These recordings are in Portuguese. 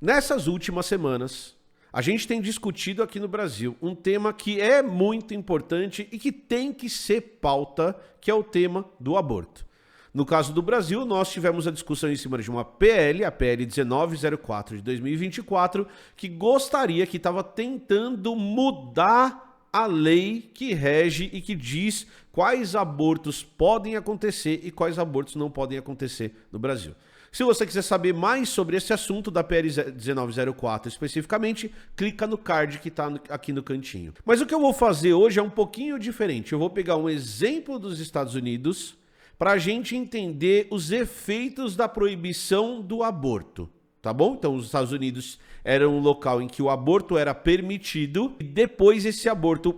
Nessas últimas semanas, a gente tem discutido aqui no Brasil um tema que é muito importante e que tem que ser pauta, que é o tema do aborto. No caso do Brasil, nós tivemos a discussão em cima de uma PL, a PL 1904 de 2024, que estava tentando mudar a lei que rege e que diz quais abortos podem acontecer e quais abortos não podem acontecer no Brasil. Se você quiser saber mais sobre esse assunto da PL 1904 especificamente, clica no card que está aqui no cantinho. Mas o que eu vou fazer hoje é um pouquinho diferente. Eu vou pegar um exemplo dos Estados Unidos para a gente entender os efeitos da proibição do aborto, tá bom? Então, os Estados Unidos era um local em que o aborto era permitido e depois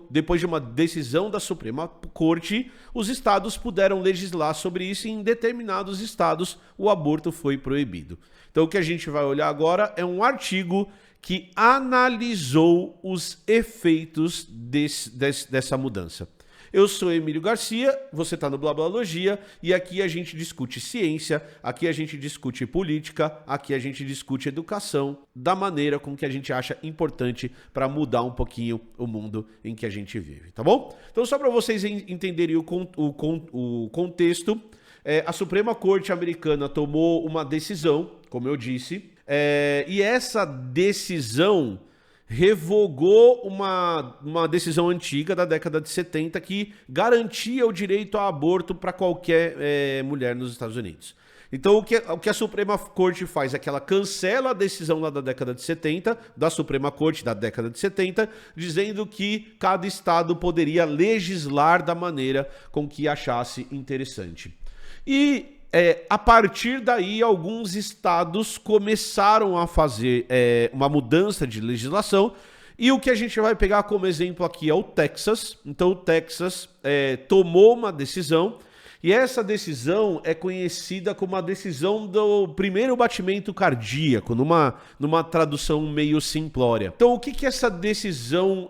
depois de uma decisão da Suprema Corte, os estados puderam legislar sobre isso e em determinados estados o aborto foi proibido. Então, o que a gente vai olhar agora é um artigo que analisou os efeitos dessa mudança. Eu sou Emílio Garcia, você está no Blablalogia e aqui a gente discute ciência, aqui a gente discute política, aqui a gente discute educação da maneira como que a gente acha importante para mudar um pouquinho o mundo em que a gente vive, tá bom? Então só para vocês entenderem o contexto, a Suprema Corte Americana tomou uma decisão, como eu disse, e essa decisão revogou uma decisão antiga da década de 70 que garantia o direito ao aborto para qualquer mulher nos Estados Unidos. Então, o que a Suprema Corte faz é que ela cancela a decisão lá da década de 70, da Suprema Corte da década de 70, dizendo que cada estado poderia legislar da maneira com que achasse interessante. E a partir daí, alguns estados começaram a fazer uma mudança de legislação e o que a gente vai pegar como exemplo aqui é o Texas. Então, o Texas tomou uma decisão e essa decisão é conhecida como a decisão do primeiro batimento cardíaco, numa tradução meio simplória. Então, o que essa decisão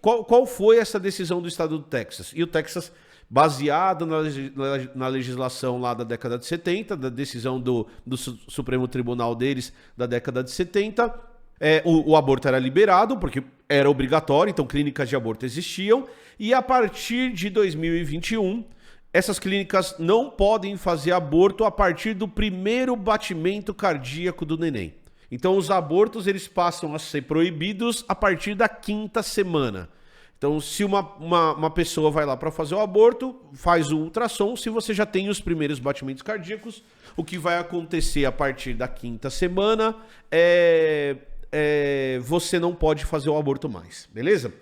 qual foi essa decisão do estado do Texas? E o Texas, baseado na legislação lá da década de 70, da decisão do Supremo Tribunal deles da década de 70, o aborto era liberado, porque era obrigatório, então clínicas de aborto existiam, e a partir de 2021, essas clínicas não podem fazer aborto a partir do primeiro batimento cardíaco do neném. Então os abortos eles passam a ser proibidos a partir da 5ª semana. Então, se uma pessoa vai lá para fazer o aborto, faz o ultrassom, se você já tem os primeiros batimentos cardíacos, o que vai acontecer a partir da 5ª semana você não pode fazer o aborto mais, beleza?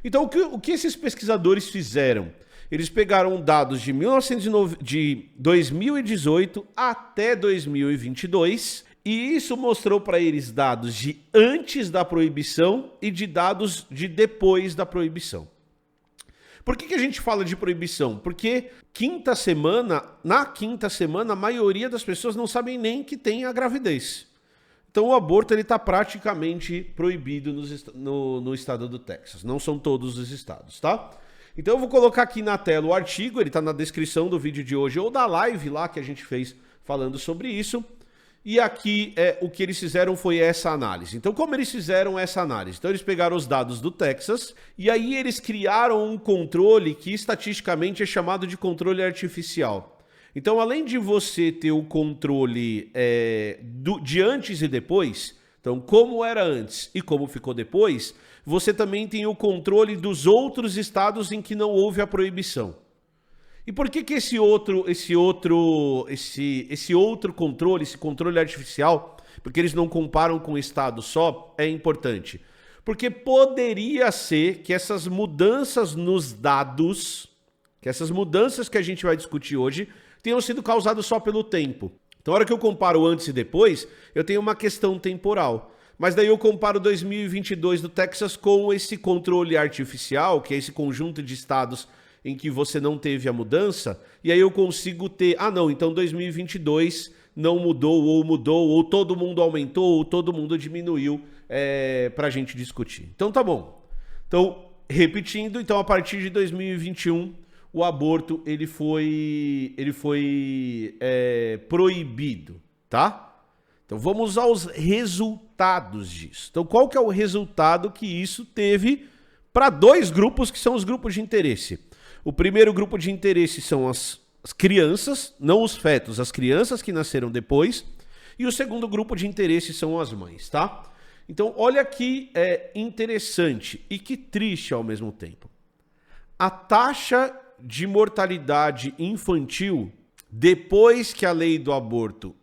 Então, o que esses pesquisadores fizeram? Eles pegaram dados de 2018 até 2022 e isso mostrou para eles dados de antes da proibição e de dados de depois da proibição. Por que a gente fala de proibição? Porque na 5ª semana, a maioria das pessoas não sabem nem que tem a gravidez. Então o aborto está praticamente proibido no estado do Texas. Não são todos os estados, tá? Então eu vou colocar aqui na tela o artigo, ele está na descrição do vídeo de hoje ou da live lá que a gente fez falando sobre isso. E aqui o que eles fizeram foi essa análise. Então, como eles fizeram essa análise? Então, eles pegaram os dados do Texas e aí eles criaram um controle que estatisticamente é chamado de controle artificial. Então, além de você ter o controle de antes e depois, então como era antes e como ficou depois, você também tem o controle dos outros estados em que não houve a proibição. E por que esse outro controle, esse controle artificial, porque eles não comparam com o estado só, é importante? Porque poderia ser que essas mudanças nos dados, que essas mudanças que a gente vai discutir hoje, tenham sido causadas só pelo tempo. Então, na hora que eu comparo antes e depois, eu tenho uma questão temporal. Mas daí eu comparo 2022 do Texas com esse controle artificial, que é esse conjunto de estados em que você não teve a mudança, e aí eu consigo ter, então 2022 não mudou, ou todo mundo aumentou, ou todo mundo diminuiu para a gente discutir. Então tá bom. Então, repetindo, a partir de 2021, o aborto ele foi proibido, tá? Então vamos aos resultados disso. Então qual que é o resultado que isso teve para dois grupos que são os grupos de interesse? O primeiro grupo de interesse são as crianças, não os fetos, as crianças que nasceram depois. E o segundo grupo de interesse são as mães, tá? Então olha que interessante e que triste ao mesmo tempo. A taxa de mortalidade infantil, depois que a lei do aborto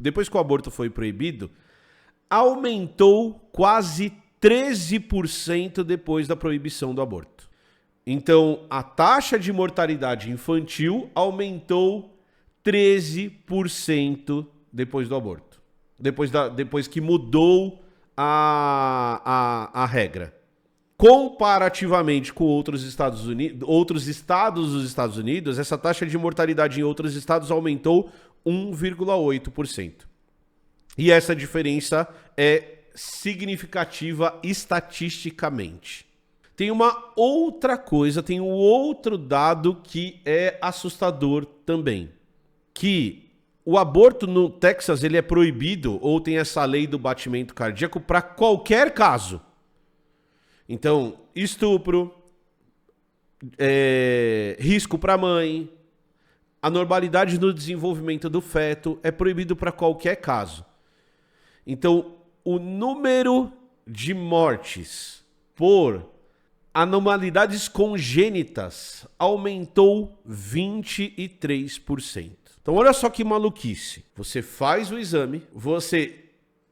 depois que o aborto foi proibido, aumentou quase 13% depois da proibição do aborto. Então, a taxa de mortalidade infantil aumentou 13% depois do aborto. Depois que mudou a regra. Comparativamente com outros estados dos Estados Unidos, essa taxa de mortalidade em outros estados aumentou 1,8%. E essa diferença é significativa estatisticamente. Tem uma outra coisa, tem um outro dado que é assustador também. Que o aborto no Texas ele é proibido, ou tem essa lei do batimento cardíaco, para qualquer caso. Então, estupro, risco para a mãe, anormalidade no desenvolvimento do feto é proibido para qualquer caso. Então, o número de mortes por anormalidades congênitas aumentou 23%. Então, olha só que maluquice. Você faz o exame, você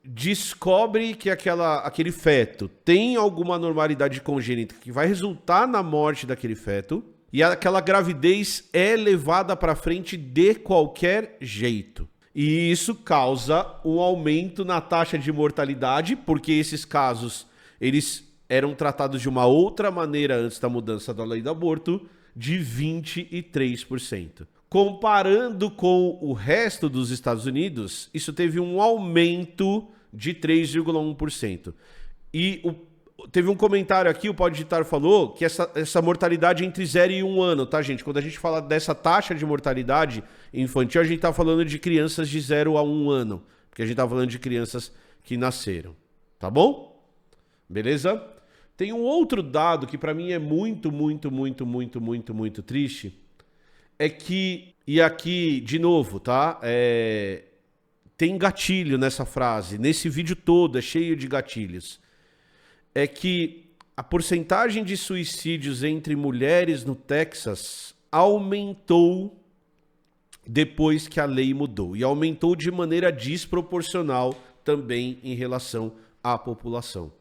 descobre que aquele feto tem alguma anormalidade congênita que vai resultar na morte daquele feto, e aquela gravidez é levada para frente de qualquer jeito. E isso causa um aumento na taxa de mortalidade, porque esses casos eles eram tratados de uma outra maneira antes da mudança da lei do aborto, de 23%. Comparando com o resto dos Estados Unidos, isso teve um aumento de 3,1%. E teve um comentário aqui, o Pode Digitar falou que essa mortalidade é entre 0 e 1 ano, tá, gente? Quando a gente fala dessa taxa de mortalidade infantil, a gente tá falando de crianças de 0 a 1 ano, porque a gente tá falando de crianças que nasceram, tá bom? Beleza? Tem um outro dado que para mim é muito triste, é que, e aqui, de novo, tá? Tem gatilho nessa frase, nesse vídeo todo é cheio de gatilhos. É que a porcentagem de suicídios entre mulheres no Texas aumentou depois que a lei mudou. E aumentou de maneira desproporcional também em relação à população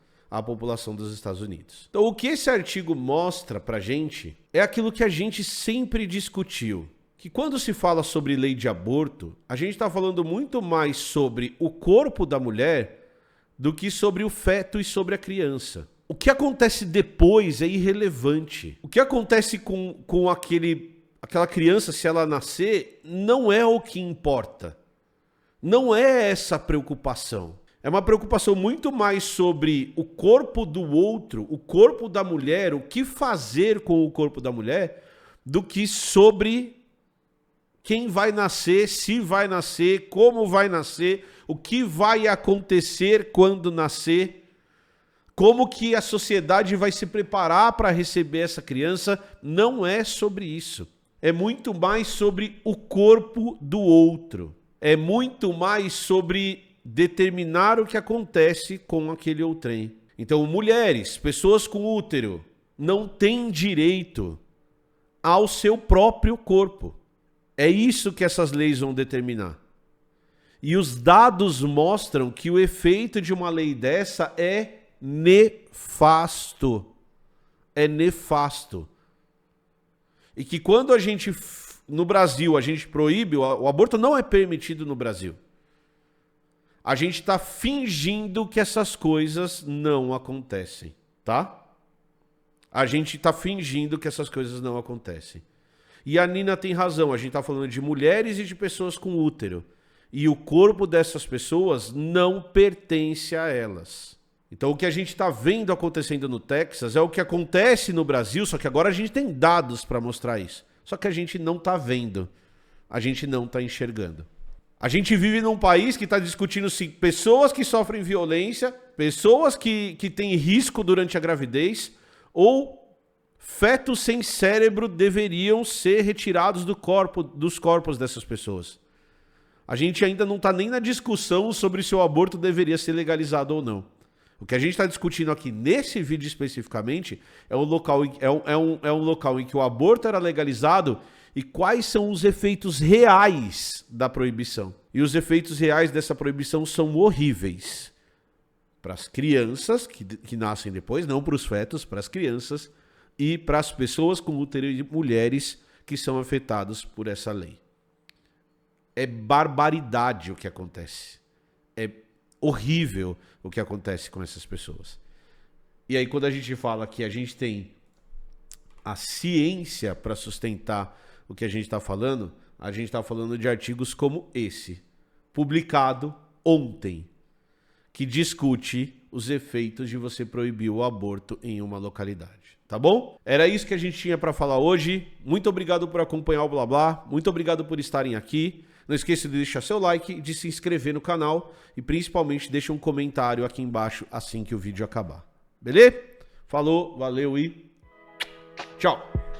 dos Estados Unidos. Então, o que esse artigo mostra pra gente é aquilo que a gente sempre discutiu. Que quando se fala sobre lei de aborto, a gente está falando muito mais sobre o corpo da mulher do que sobre o feto e sobre a criança. O que acontece depois é irrelevante. O que acontece com aquela criança, se ela nascer, não é o que importa. Não é essa a preocupação. É uma preocupação muito mais sobre o corpo do outro, o corpo da mulher, o que fazer com o corpo da mulher, do que sobre quem vai nascer, se vai nascer, como vai nascer, o que vai acontecer quando nascer, como que a sociedade vai se preparar para receber essa criança. Não é sobre isso. É muito mais sobre o corpo do outro. É muito mais sobre determinar o que acontece com aquele outrem. Então, mulheres, pessoas com útero, não têm direito ao seu próprio corpo. É isso que essas leis vão determinar. E os dados mostram que o efeito de uma lei dessa é nefasto. É nefasto. E que quando no Brasil, a gente proíbe, o aborto não é permitido no Brasil. A gente está fingindo que essas coisas não acontecem, tá? A gente está fingindo que essas coisas não acontecem. E a Nina tem razão, a gente está falando de mulheres e de pessoas com útero. E o corpo dessas pessoas não pertence a elas. Então o que a gente está vendo acontecendo no Texas é o que acontece no Brasil, só que agora a gente tem dados para mostrar isso. Só que a gente não está vendo, a gente não está enxergando. A gente vive num país que está discutindo se pessoas que sofrem violência, pessoas que têm risco durante a gravidez ou fetos sem cérebro deveriam ser retirados dos corpos dessas pessoas. A gente ainda não está nem na discussão sobre se o aborto deveria ser legalizado ou não. O que a gente está discutindo aqui nesse vídeo especificamente é um local em que o aborto era legalizado e quais são os efeitos reais da proibição. E os efeitos reais dessa proibição são horríveis. Para as crianças que nascem depois, não para os fetos, para as crianças e para as pessoas com útero e mulheres que são afetadas por essa lei. É barbaridade o que acontece. É horrível o que acontece com essas pessoas. E aí quando a gente fala que a gente tem a ciência para sustentar o que a gente está falando, a gente está falando de artigos como esse, publicado ontem, que discute os efeitos de você proibir o aborto em uma localidade. Tá bom? Era isso que a gente tinha para falar hoje. Muito obrigado por acompanhar o Blá Blá. Muito obrigado por estarem aqui. Não esqueça de deixar seu like, de se inscrever no canal e principalmente deixa um comentário aqui embaixo assim que o vídeo acabar. Beleza? Falou, valeu e tchau!